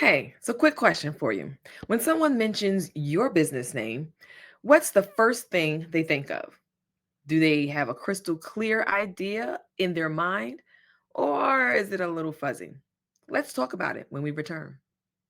Hey, so quick question for you. When someone mentions your business name, what's the first thing they think of? Do they have a crystal clear idea in their mind, or is it a little fuzzy? Let's talk about it when we return.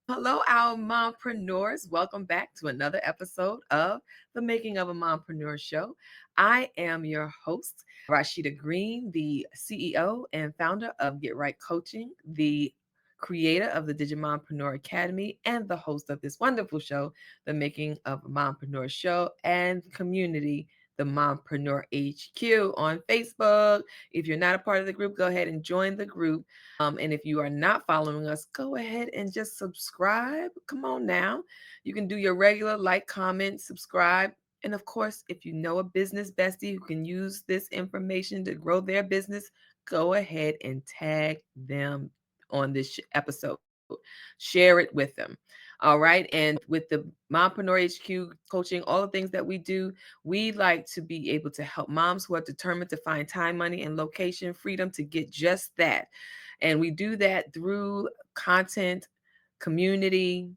Hello, our mompreneurs. Welcome back to another episode of the Making of a Mompreneur Show. I am your host, Rasheeda Green, the CEO and founder of Get Right Coaching, the creator of the Digi Mompreneur Academy, and the host of this wonderful show, The Making of a Mompreneur Show, and community, the Mompreneur HQ on Facebook. If you're not a part of the group, go ahead and join the group. And if you are not following us, go ahead and just subscribe. Come on now. You can do your regular like, comment, subscribe. And of course, if you know a business bestie who can use this information to grow their business, go ahead and tag them on this episode. Share it with them. All right. And with the Mompreneur HQ coaching, all the things that we do, we like to be able to help moms who are determined to find time, money, and location freedom to get just that. And we do that through content, community,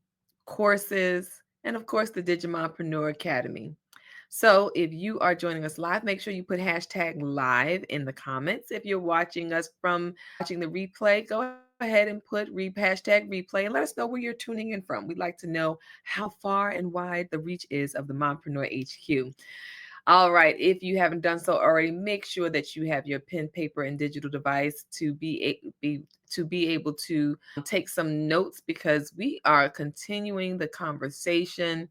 courses, and of course, the Digi Mompreneur Academy. So if you are joining us live, make sure you put hashtag live in the comments. If you're watching us from watching the replay, go ahead and put hashtag replay and let us know where you're tuning in from. We'd like to know how far and wide the reach is of the Mompreneur HQ. All right. If you haven't done so already, make sure that you have your pen, paper, and digital device to be able to take some notes because we are continuing the conversation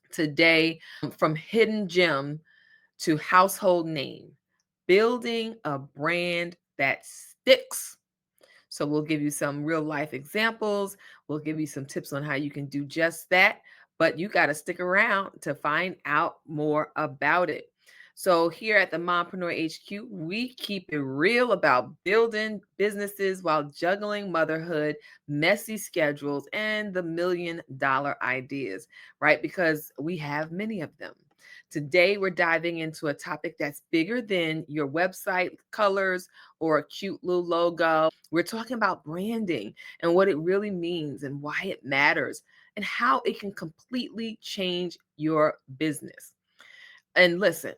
today from hidden gem to household name, building a brand that sticks. So we'll give you some real life examples. We'll give you some tips on how you can do just that. But you got to stick around to find out more about it. So here at the Mompreneur HQ, we keep it real about building businesses while juggling motherhood, messy schedules, and the $1 million ideas, right? Because we have many of them. Today, we're diving into a topic that's bigger than your website colors or a cute little logo. We're talking about branding and what it really means and why it matters and how it can completely change your business. And listen,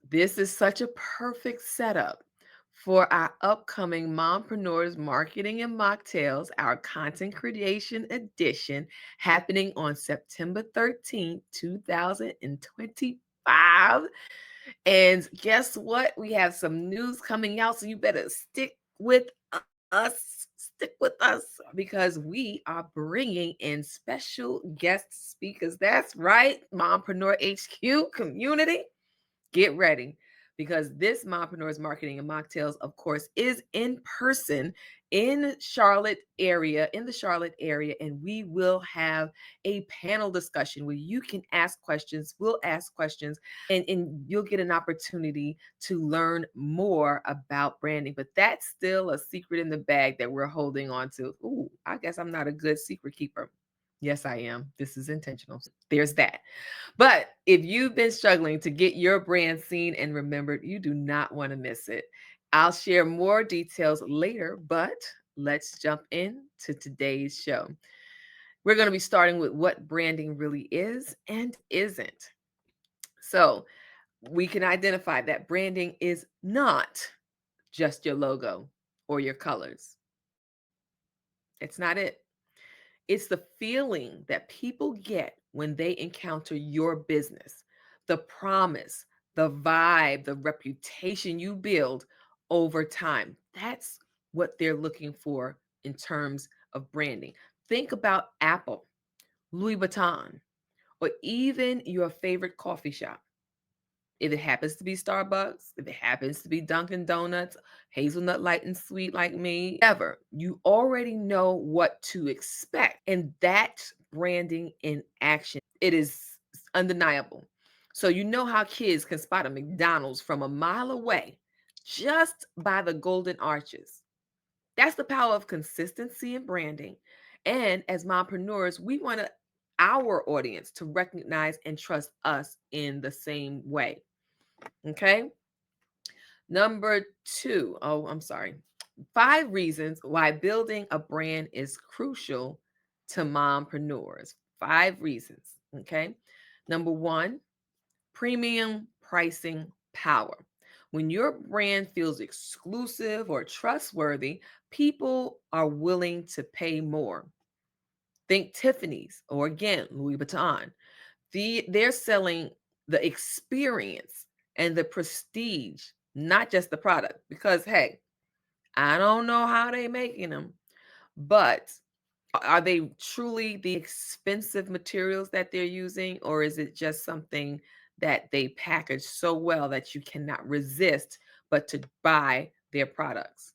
this is such a perfect setup for our upcoming Mompreneurs Marketing and Mocktails, our content creation edition, happening on September 13th, 2025. And guess what? We have some news coming out, so you better stick with us. Stick with us because we are bringing in special guest speakers. That's right, Mompreneur HQ community. Get ready because this Mompreneurs Marketing and Mocktails, of course, is in person in the Charlotte area, and we will have a panel discussion where you can ask questions, we'll ask questions, and you'll get an opportunity to learn more about branding. But that's still a secret in the bag that we're holding on to. Ooh, I guess I'm not a good secret keeper. Yes, I am. This is intentional. There's that. But if you've been struggling to get your brand seen and remembered, you do not want to miss it. I'll share more details later, but let's jump into today's show. We're going to be starting with what branding really is and isn't. So we can identify that branding is not just your logo or your colors. It's not it. It's the feeling that people get when they encounter your business, the promise, the vibe, the reputation you build over time. That's what they're looking for in terms of branding. Think about Apple, Louis Vuitton, or even your favorite coffee shop. If it happens to be Starbucks, if it happens to be Dunkin' Donuts, Hazelnut Light and Sweet like me, ever, you already know what to expect. And that's branding in action. It is undeniable. So you know how kids can spot a McDonald's from a mile away just by the golden arches. That's the power of consistency and branding. And as mompreneurs, we want our audience to recognize and trust us in the same way. Okay. Number I'm sorry. 5 reasons why building a brand is crucial to mompreneurs. 5 reasons. Okay. Number one, premium pricing power. When your brand feels exclusive or trustworthy, people are willing to pay more. Think Tiffany's or again, Louis Vuitton. They're selling the experience and the prestige, not just the product. Because hey, I don't know how they making them, but are they truly the expensive materials that they're using, or is it just something that they package so well that you cannot resist but to buy their products?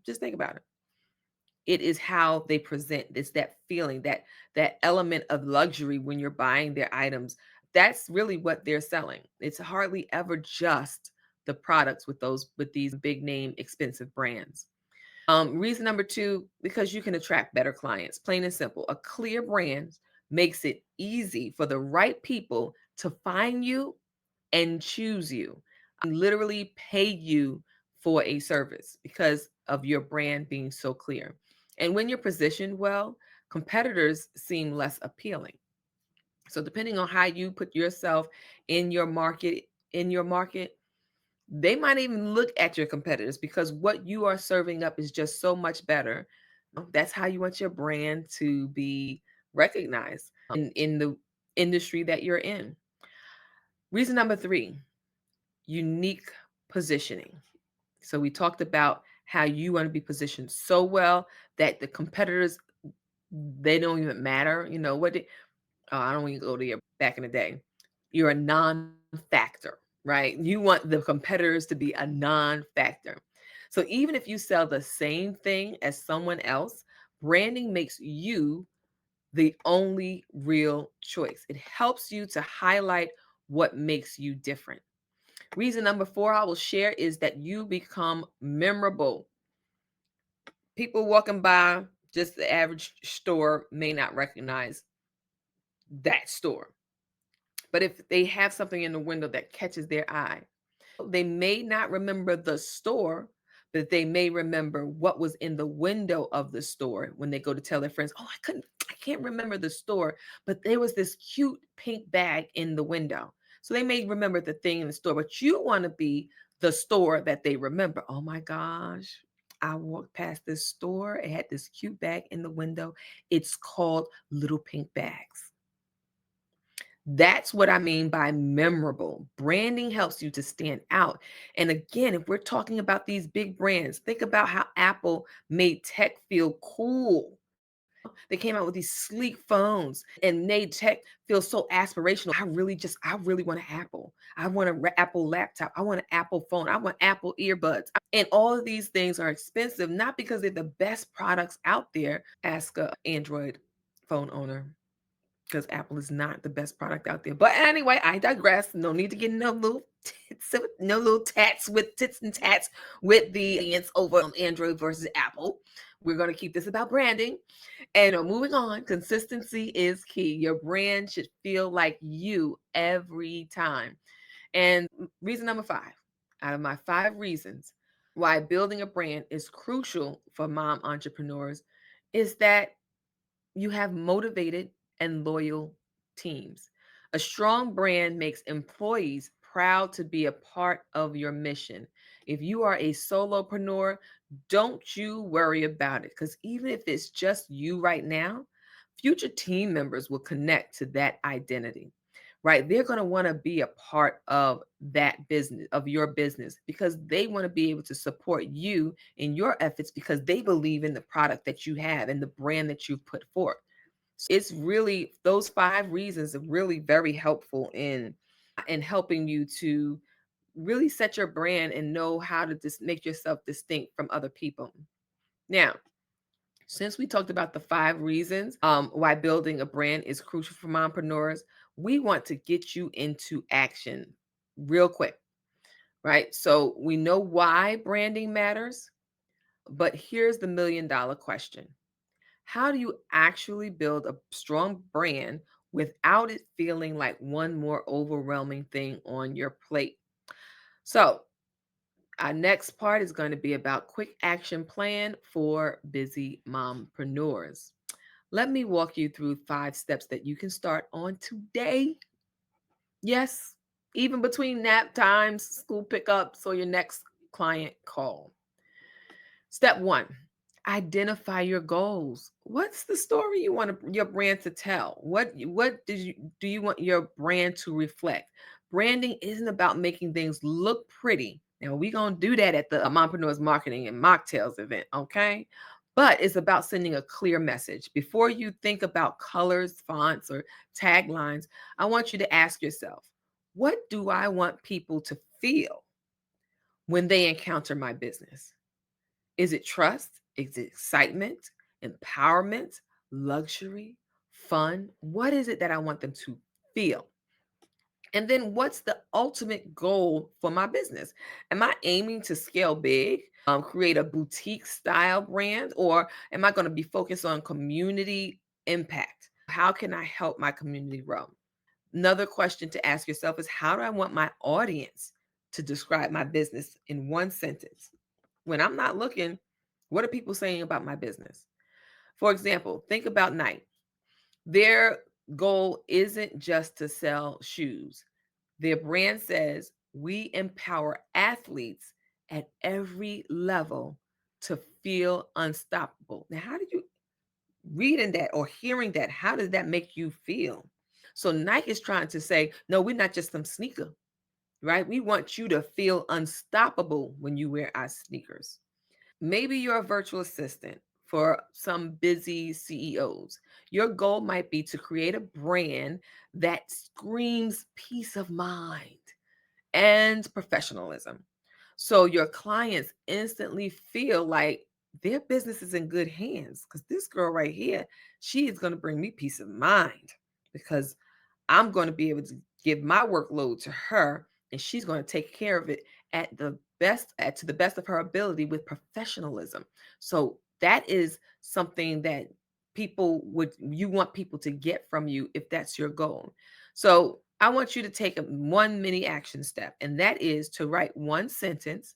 Just think about it. It is how they present. It's that feeling, that element of luxury when you're buying their items. That's really what they're selling. It's hardly ever just the products with these big name expensive brands. Reason number two, because you can attract better clients. Plain and simple. A clear brand makes it easy for the right people to find you and choose you. Literally pay you for a service because of your brand being so clear. And when you're positioned well, competitors seem less appealing. So depending on how you put yourself in your market, they might even look at your competitors because what you are serving up is just so much better. That's how you want your brand to be recognized in the industry that you're in. Reason number three, unique positioning. So we talked about how you want to be positioned so well that the competitors, they don't even matter. You know what? I don't even go there back in the day. You're a non-factor, right? You want the competitors to be a non-factor. So even if you sell the same thing as someone else, branding makes you the only real choice. It helps you to highlight what makes you different. Reason number four I will share is that you become memorable. People walking by just the average store may not recognize that store. But if they have something in the window that catches their eye, they may not remember the store, but they may remember what was in the window of the store when they go to tell their friends, "Oh, I can't remember the store, but there was this cute pink bag in the window." So they may remember the thing in the store, but you want to be the store that they remember. "Oh my gosh, I walked past this store. It had this cute bag in the window. It's called Little Pink Bags." That's what I mean by memorable. Branding helps you to stand out. And again, if we're talking about these big brands, think about how Apple made tech feel cool. They came out with these sleek phones and made tech feel so aspirational. I really want an Apple. I want an Apple laptop. I want an Apple phone. I want Apple earbuds. And all of these things are expensive, not because they're the best products out there. Ask a Android phone owner because Apple is not the best product out there. But anyway, I digress. No need to get no little tats with tits and tats with the audience over on Android versus Apple. We're going to keep this about branding. And moving on, consistency is key. Your brand should feel like you every time. And reason number five, out of my 5 reasons why building a brand is crucial for mom entrepreneurs, is that you have motivated and loyal teams. A strong brand makes employees proud to be a part of your mission. If you are a solopreneur, don't you worry about it because even if it's just you right now, future team members will connect to that identity. Right? They're going to want to be a part of that business, of your business, because they want to be able to support you in your efforts because they believe in the product that you have and the brand that you've put forth. It's really those 5 reasons are really very helpful in helping you to really set your brand and know how to just make yourself distinct from other people. Now, since we talked about the 5 reasons why building a brand is crucial for mompreneurs, we want to get you into action real quick, right? So we know why branding matters, but here's the $1 million question. How do you actually build a strong brand without it feeling like one more overwhelming thing on your plate? So, our next part is going to be about quick action plan for busy mompreneurs. Let me walk you through 5 steps that you can start on today. Yes, even between nap times, school pickups, or your next client call. Step one, identify your goals. What's the story you want your brand to tell? Do you want your brand to reflect? Branding isn't about making things look pretty. Now we're gonna do that at the Mompreneurs Marketing and Mocktails event, okay? But it's about sending a clear message. Before you think about colors, fonts, or taglines, I want you to ask yourself, what do I want people to feel when they encounter my business? Is it trust? Is it excitement, empowerment, luxury, fun? What is it that I want them to feel? And then what's the ultimate goal for my business? Am I aiming to scale big, create a boutique style brand, or am I going to be focused on community impact? How can I help my community grow? Another question to ask yourself is, how do I want my audience to describe my business in one sentence? When I'm not looking, what are people saying about my business? For example, think about Nike. Their goal isn't just to sell shoes. Their brand says, we empower athletes at every level to feel unstoppable. Now, how did you reading that or hearing that? How does that make you feel? So Nike is trying to say, no, we're not just some sneaker, right? We want you to feel unstoppable when you wear our sneakers. Maybe you're a virtual assistant for some busy CEOs. Your goal might be to create a brand that screams peace of mind and professionalism. So your clients instantly feel like their business is in good hands because this girl right here, she is going to bring me peace of mind because I'm going to be able to give my workload to her and she's going to take care of it to the best of her ability with professionalism. So that is something that you want people to get from you if that's your goal. So I want you to take one mini action step, and that is to write one sentence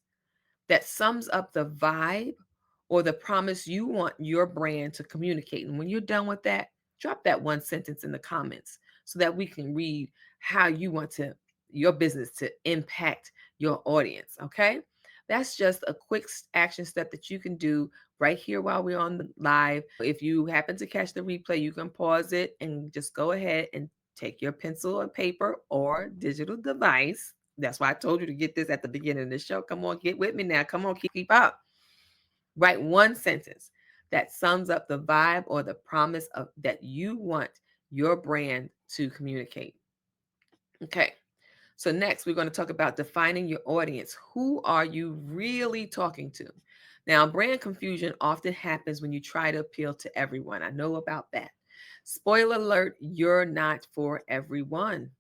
that sums up the vibe or the promise you want your brand to communicate. And when you're done with that, drop that one sentence in the comments so that we can read how you want your business to impact your audience. Okay. That's just a quick action step that you can do right here while we're on the live. If you happen to catch the replay, you can pause it and just go ahead and take your pencil and paper or digital device. That's why I told you to get this at the beginning of the show. Come on, get with me now. Come on, keep up. Write one sentence that sums up the vibe or the promise of that you want your brand to communicate. Okay. So next, we're going to talk about defining your audience. Who are you really talking to? Now, brand confusion often happens when you try to appeal to everyone. I know about that. Spoiler alert, you're not for everyone.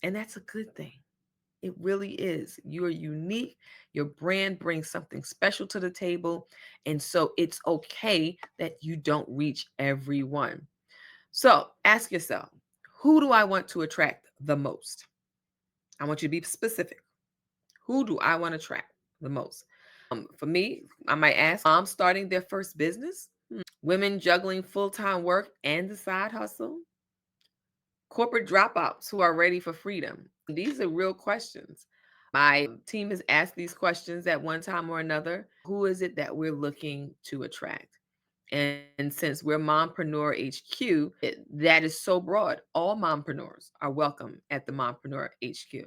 And that's a good thing. It really is. You're unique. Your brand brings something special to the table. And so it's okay that you don't reach everyone. So ask yourself, who do I want to attract the most? I want you to be specific. Who do I want to attract the most? For me, I might ask moms starting their first business, women juggling full-time work and the side hustle, corporate dropouts who are ready for freedom. These are real questions. My team has asked these questions at one time or another. Who is it that we're looking to attract? And since we're Mompreneur HQ, that is so broad. All mompreneurs are welcome at the Mompreneur HQ,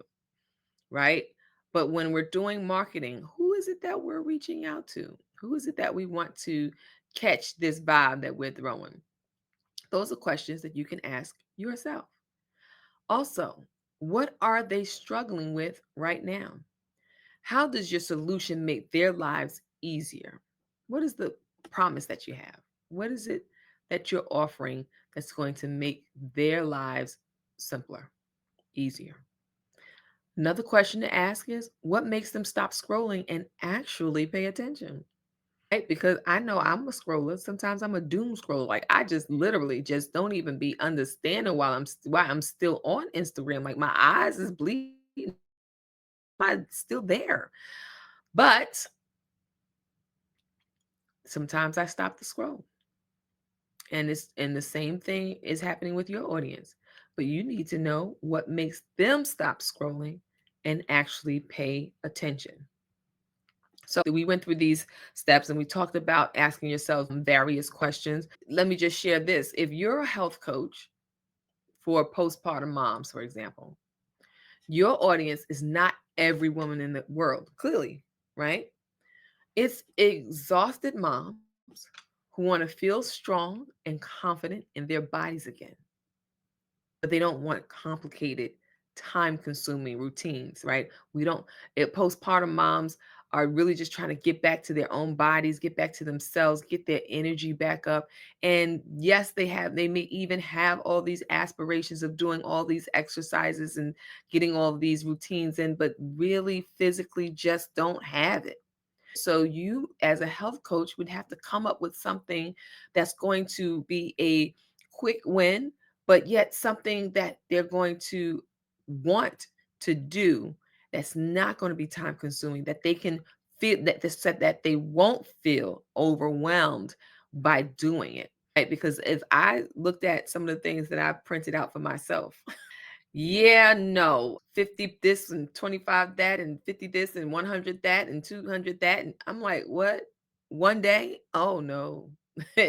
right? But when we're doing marketing, who is it that we're reaching out to? Who is it that we want to catch this vibe that we're throwing? Those are questions that you can ask yourself. Also, what are they struggling with right now? How does your solution make their lives easier? What is the promise that you have? What is it that you're offering that's going to make their lives simpler, easier? Another question to ask is, what makes them stop scrolling and actually pay attention? Right? Because I know I'm a scroller. Sometimes I'm a doom scroller. Like I just literally just don't even be understanding why I'm still on Instagram. Like my eyes is bleeding. I'm still there. But sometimes I stop the scroll. And the same thing is happening with your audience. But you need to know what makes them stop scrolling and actually pay attention. So we went through these steps and we talked about asking yourself various questions. Let me just share this. If you're a health coach for postpartum moms, for example, your audience is not every woman in the world, clearly, right? It's exhausted moms who want to feel strong and confident in their bodies again, but they don't want complicated, time consuming routines, right? We don't, postpartum moms are really just trying to get back to their own bodies, get back to themselves, get their energy back up. And yes, they may even have all these aspirations of doing all these exercises and getting all of these routines in, but really physically just don't have it. So you, as a health coach, would have to come up with something that's going to be a quick win, but yet something that they're going to want to do, that's not going to be time consuming, that they can feel, that they won't feel overwhelmed by doing it. Right? Because if I looked at some of the things that I've printed out for myself, yeah, no. 50 this and 25 that and 50 this and 100 that and 200 that. And I'm like, what? One day? Oh no.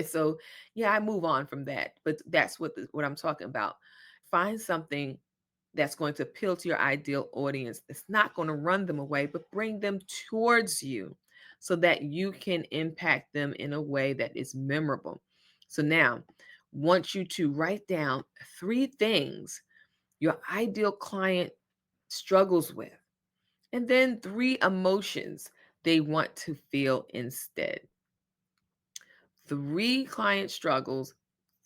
So yeah, I move on from that. But that's what I'm talking about. Find something that's going to appeal to your ideal audience. It's not going to run them away, but bring them towards you so that you can impact them in a way that is memorable. So now, want you to write down 3 things your ideal client struggles with, and then 3 emotions they want to feel instead. 3 client struggles,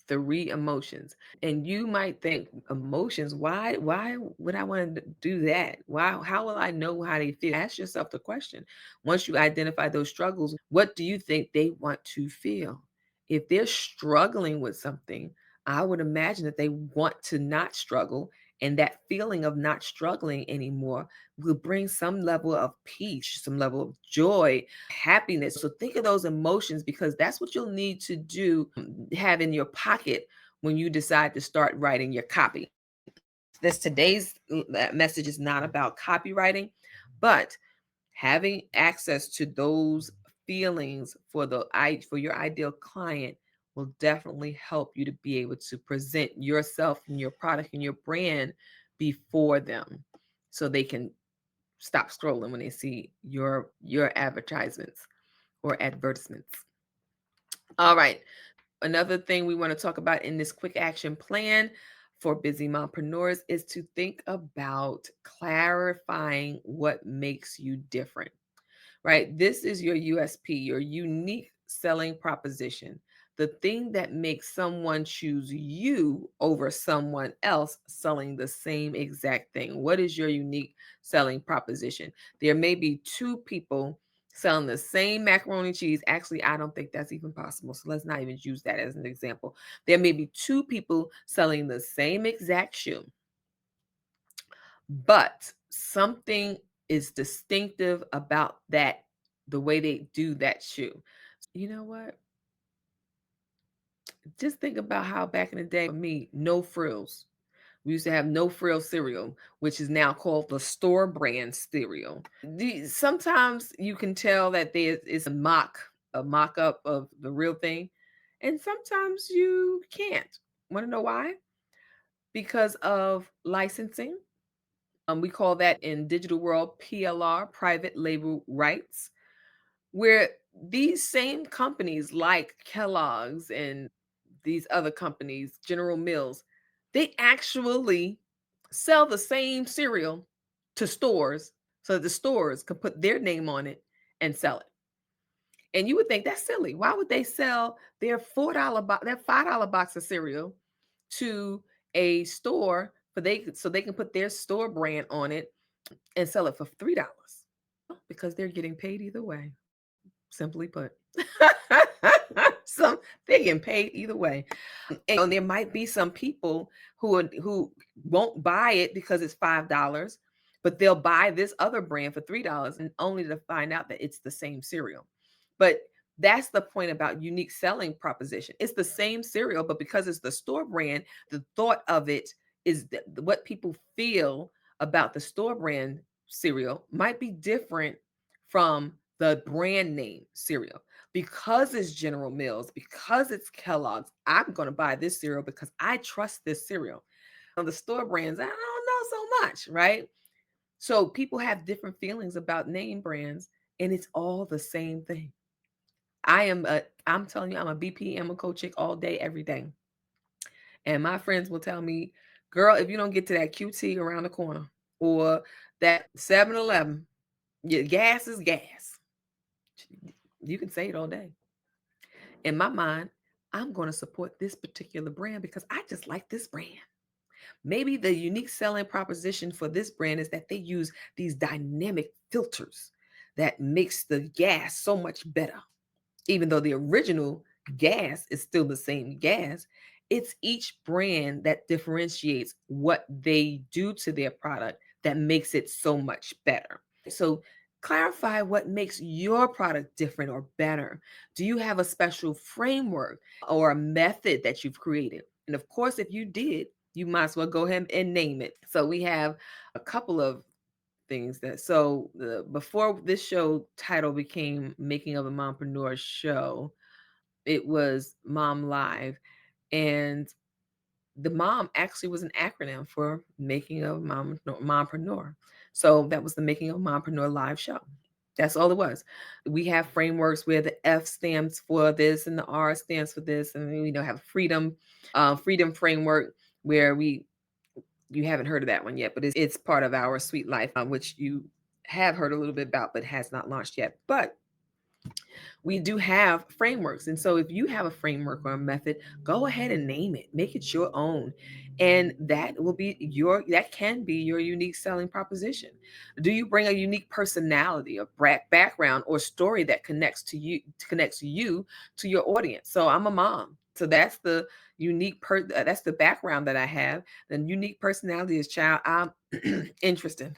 3 emotions. And you might think, emotions, why would I want to do that? Why, how will I know how they feel? Ask yourself the question. Once you identify those struggles, what do you think they want to feel? If they're struggling with something, I would imagine that they want to not struggle, and that feeling of not struggling anymore will bring some level of peace, some level of joy, happiness. So think of those emotions, because that's what you'll need to do, have in your pocket when you decide to start writing your copy. This today's message is not about copywriting, but having access to those feelings for your ideal client will definitely help you to be able to present yourself and your product and your brand before them, so they can stop scrolling when they see your advertisements or advertisements. All right. Another thing we want to talk about in this quick action plan for busy mompreneurs is to think about clarifying what makes you different. Right? This is your USP, your unique selling proposition, the thing that makes someone choose you over someone else selling the same exact thing. What is your unique selling proposition? There may be 2 people selling the same macaroni and cheese. Actually, I don't think that's even possible. So let's not even use that as an example. There may be 2 people selling the same exact shoe, but something is distinctive about that, the way they do that shoe. You know what? Just think about how back in the day, for me, no frills. We used to have no frill cereal, which is now called the store brand cereal. Sometimes you can tell that there is a mock up of the real thing, and sometimes you can't. Want to know why? Because of licensing. We call that in digital world PLR, private label rights, where these same companies like Kellogg's and these other companies, General Mills, they actually sell the same cereal to stores so that the stores can put their name on it and sell it. And you would think that's silly. Why would they sell their their $5 box of cereal to a store so they can put their store brand on it and sell it for $3? Because they're getting paid either way. Simply put. Some They're getting paid either way. And there might be some people who won't buy it because it's $5, but they'll buy this other brand for $3, and only to find out that it's the same cereal. But That's the point about unique selling proposition. It's the same cereal, but because it's the store brand, the thought of it is that what people feel about the store brand cereal might be different from the brand name cereal. Because it's General Mills, because it's Kellogg's, I'm going to buy this cereal because I trust this cereal. On the store brands, I don't know so much, right? So people have different feelings about name brands, and it's all the same thing. I'm telling you, I'm a BPM chick all day, every day. And my friends will tell me, girl, if you don't get to that QT around the corner or that 7-Eleven, your gas is gas. You can say it all day. In my mind, I'm going to support this particular brand because I just like this brand. Maybe the unique selling proposition for this brand is that they use these dynamic filters that makes the gas so much better. Even though the original gas is still the same gas, it's each brand that differentiates what they do to their product that makes it so much better. So clarify what makes your product different or better. Do you have a special framework or a method that you've created? And of course, if you did, you might as well go ahead and name it. So we have a couple of things that before this show title became Making of a Mompreneur Show, it was Mom Live. And the mom actually was an acronym for Making of Mompreneur. So that was the Making of Mompreneur Live show. That's all it was. We have frameworks where the F stands for this and the R stands for this, and we have freedom framework where you haven't heard of that one yet, but it's part of our Sweet Life, which you have heard a little bit about, but has not launched yet. But we do have frameworks. And so if you have a framework or a method, go ahead and name it, make it your own. And that can be your unique selling proposition. Do you bring a unique personality, a background or story that connects you to your audience? So I'm a mom. So that's the that's the background that I have. The unique personality is child. I'm interesting.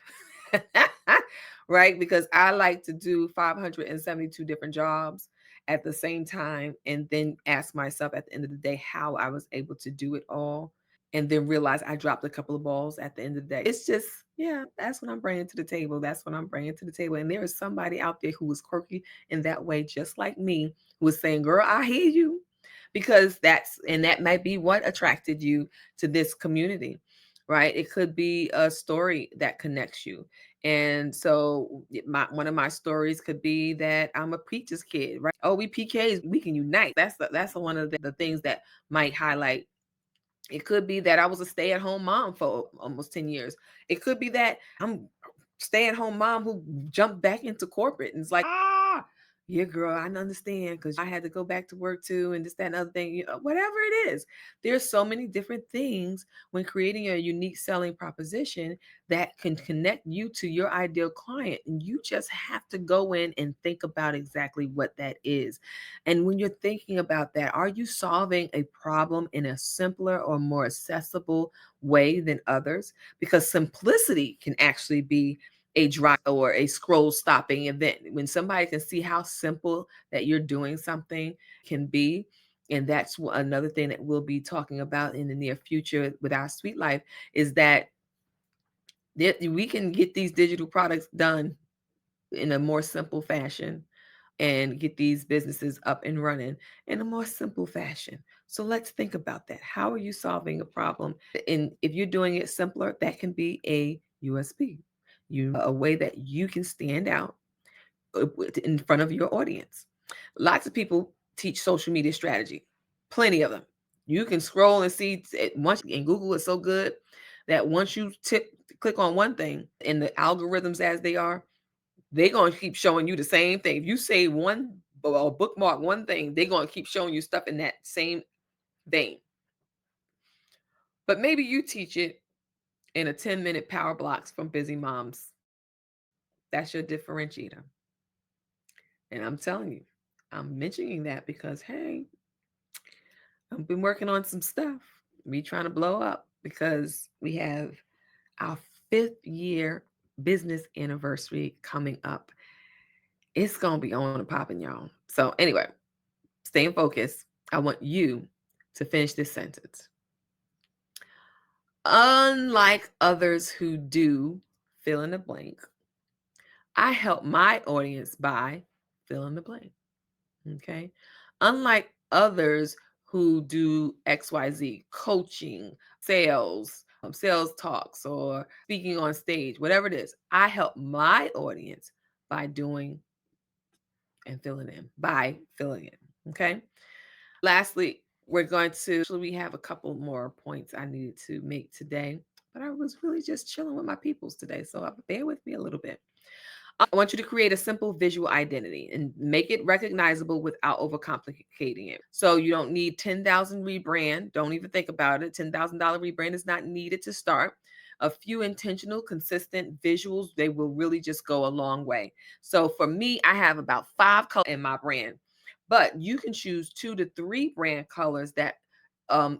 Right? Because I like to do 572 different jobs at the same time and then ask myself at the end of the day how I was able to do it all and then realize I dropped a couple of balls at the end of the day. It's just, yeah, that's what I'm bringing to the table. That's what I'm bringing to the table. And there is somebody out there who was quirky in that way, just like me, who was saying, girl, I hear you. Because that might be what attracted you to this community, right? It could be a story that connects you. And so one of my stories could be that I'm a preacher's kid, right? Oh, we PKs, we can unite. That's one of the things that might highlight. It could be that I was a stay-at-home mom for almost 10 years. It could be that I'm stay-at-home mom who jumped back into corporate and it's like, yeah, girl, I understand because I had to go back to work too, and this, that, and other thing, whatever it is. There's so many different things when creating a unique selling proposition that can connect you to your ideal client. And you just have to go in and think about exactly what that is. And when you're thinking about that, are you solving a problem in a simpler or more accessible way than others? Because simplicity can actually be a drive or a scroll stopping event. When somebody can see how simple that you're doing something can be. And that's another thing that we'll be talking about in the near future with our Sweet Life is that we can get these digital products done in a more simple fashion and get these businesses up and running in a more simple fashion. So let's think about that. How are you solving a problem? And if you're doing it simpler, that can be a USP, a way that you can stand out in front of your audience. Lots of people teach social media strategy, plenty of them. You can scroll and see once, and Google is so good that once you click on one thing and the algorithms as they are, they're going to keep showing you the same thing. If you say one or bookmark one thing, they're going to keep showing you stuff in that same vein. But maybe you teach it in a 10-minute power blocks from busy moms. That's your differentiator. And I'm telling you, I'm mentioning that because, hey, I've been working on some stuff. Me trying to blow up because we have our 5th year business anniversary coming up. It's going to be on and popping, y'all. So, anyway, staying focused, I want you to finish this sentence. Unlike others who do fill in the blank, I help my audience by fill in the blank. Okay. Unlike others who do XYZ, coaching, sales talks, or speaking on stage, whatever it is, I help my audience by doing and filling in, by filling in. Okay. Lastly, we have a couple more points I needed to make today, but I was really just chilling with my peoples today. So bear with me a little bit. I want you to create a simple visual identity and make it recognizable without overcomplicating it. So you don't need 10,000 rebrand. Don't even think about it. $10,000 rebrand is not needed to start. A few intentional, consistent visuals, they will really just go a long way. So for me, I have about 5 colors in my brand, but you can choose 2 to 3 brand colors that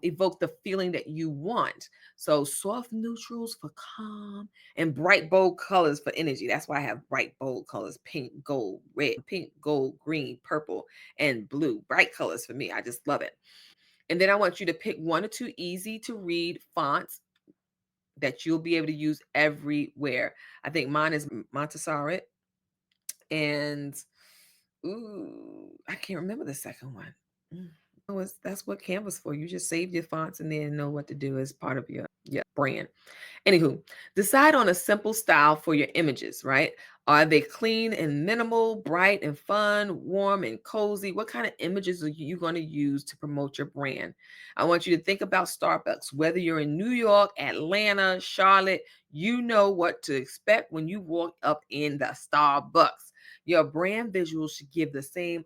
evoke the feeling that you want. So soft neutrals for calm and bright, bold colors for energy. That's why I have bright, bold colors: pink, gold, red, pink, gold, green, purple, and blue. Bright colors for me. I just love it. And then I want you to pick 1 or 2 easy to read fonts that you'll be able to use everywhere. I think mine is Montessori, and I can't remember the second one. That's what Canva's for. You just save your fonts and then know what to do as part of your brand. Anywho, decide on a simple style for your images, right? Are they clean and minimal, bright and fun, warm and cozy? What kind of images are you going to use to promote your brand? I want you to think about Starbucks. Whether you're in New York, Atlanta, Charlotte, you know what to expect when you walk up in the Starbucks. Your brand visuals should give the same,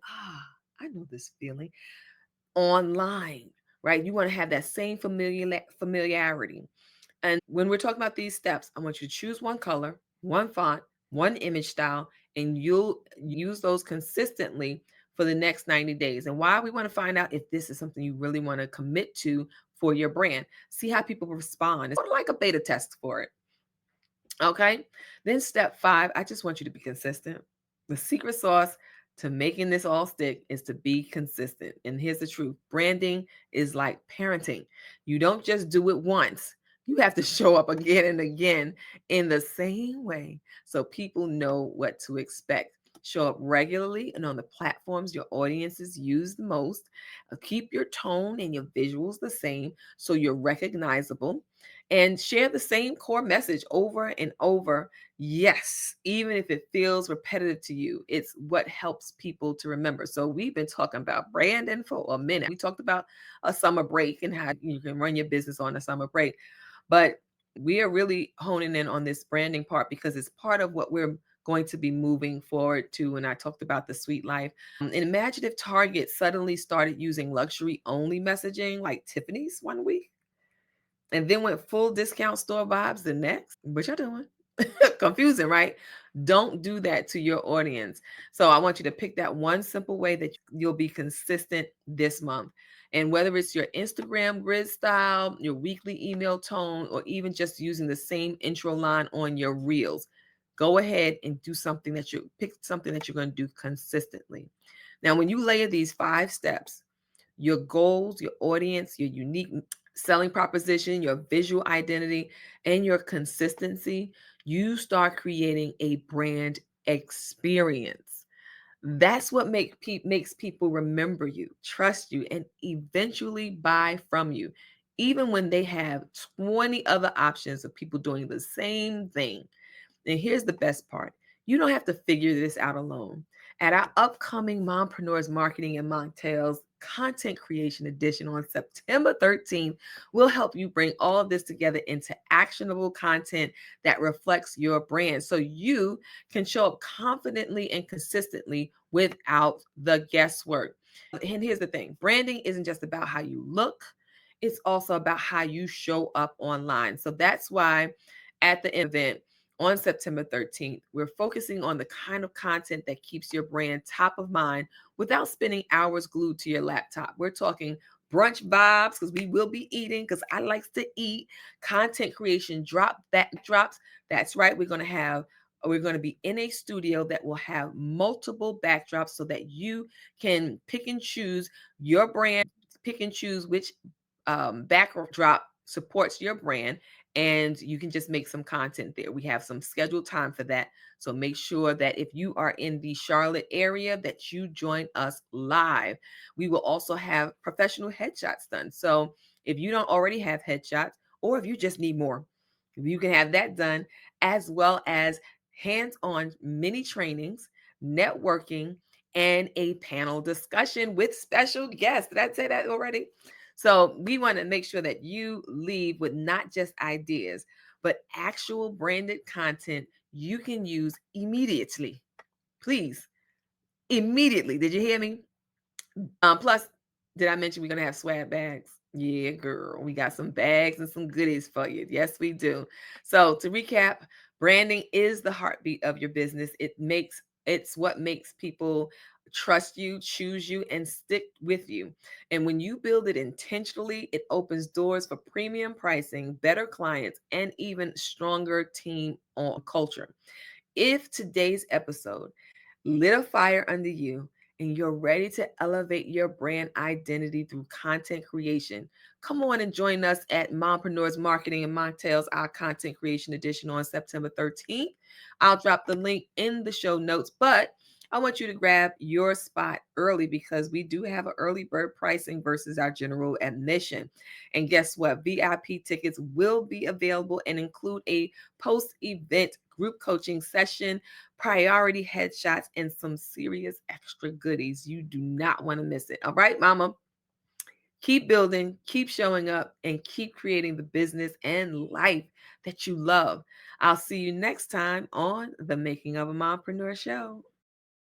I know this feeling, online, right? You want to have that same familiarity. And when we're talking about these steps, I want you to choose one color, one font, one image style, and you'll use those consistently for the next 90 days. And why we want to find out if this is something you really want to commit to for your brand. See how people respond. It's sort of like a beta test for it. Okay. Then step 5, I just want you to be consistent. The secret sauce to making this all stick is to be consistent. And here's the truth: branding is like parenting. You don't just do it once, you have to show up again and again in the same way so people know what to expect. Show up regularly and on the platforms your audiences use the most. Keep your tone and your visuals the same so you're recognizable, and share the same core message over and over. Yes, even if it feels repetitive to you, it's what helps people to remember. So we've been talking about branding for a minute. We talked about a summer break and how you can run your business on a summer break, but we are really honing in on this branding part because it's part of what we're going to be moving forward to. And I talked about the sweet life. And imagine if Target suddenly started using luxury only messaging like Tiffany's one week and then went full discount store vibes the next. What y'all doing? Confusing, right? Don't do that to your audience. So I want you to pick that one simple way that you'll be consistent this month. And whether it's your Instagram grid style, your weekly email tone, or even just using the same intro line on your reels, go ahead and do something that you pick something that you're going to do consistently. Now, when you layer these 5 steps, your goals, your audience, your unique selling proposition, your visual identity, and your consistency, you start creating a brand experience. That's what makes people remember you, trust you, and eventually buy from you, even when they have 20 other options of people doing the same thing. And here's the best part: you don't have to figure this out alone. At our upcoming Mompreneurs Marketing and Mocktails Content Creation Edition on September 13th, we'll help you bring all of this together into actionable content that reflects your brand so you can show up confidently and consistently without the guesswork. And here's the thing: branding isn't just about how you look, it's also about how you show up online. So that's why at the event, on September 13th, we're focusing on the kind of content that keeps your brand top of mind without spending hours glued to your laptop. We're talking brunch vibes because we will be eating, because I like to eat. Content creation drops. That's right. We're going to have We're going to be in a studio that will have multiple backdrops so that you can pick and choose your brand, pick and choose which backdrop supports your brand, and you can just make some content there. We have some scheduled time for that. So make sure that if you are in the Charlotte area that you join us live. We will also have professional headshots done. So if you don't already have headshots, or if you just need more, you can have that done, as well as hands-on mini trainings, networking, and a panel discussion with special guests. Did I say that already? So we want to make sure that you leave with not just ideas, but actual branded content you can use immediately. Please, immediately. Did you hear me? Plus, did I mention we're gonna have swag bags? Yeah, girl, we got some bags and some goodies for you. Yes, we do. So to recap, branding is the heartbeat of your business. It's what makes people trust you, choose you, and stick with you. And when you build it intentionally, it opens doors for premium pricing, better clients, and even stronger team on culture. If today's episode lit a fire under you and you're ready to elevate your brand identity through content creation, come on and join us at Mompreneurs Marketing and Mocktails, our content creation edition on September 13th. I'll drop the link in the show notes, but I want you to grab your spot early because we do have an early bird pricing versus our general admission. And guess what? VIP tickets will be available and include a post-event group coaching session, priority headshots, and some serious extra goodies. You do not want to miss it. All right, mama? Keep building, keep showing up, and keep creating the business and life that you love. I'll see you next time on the Making of a Mompreneur Show.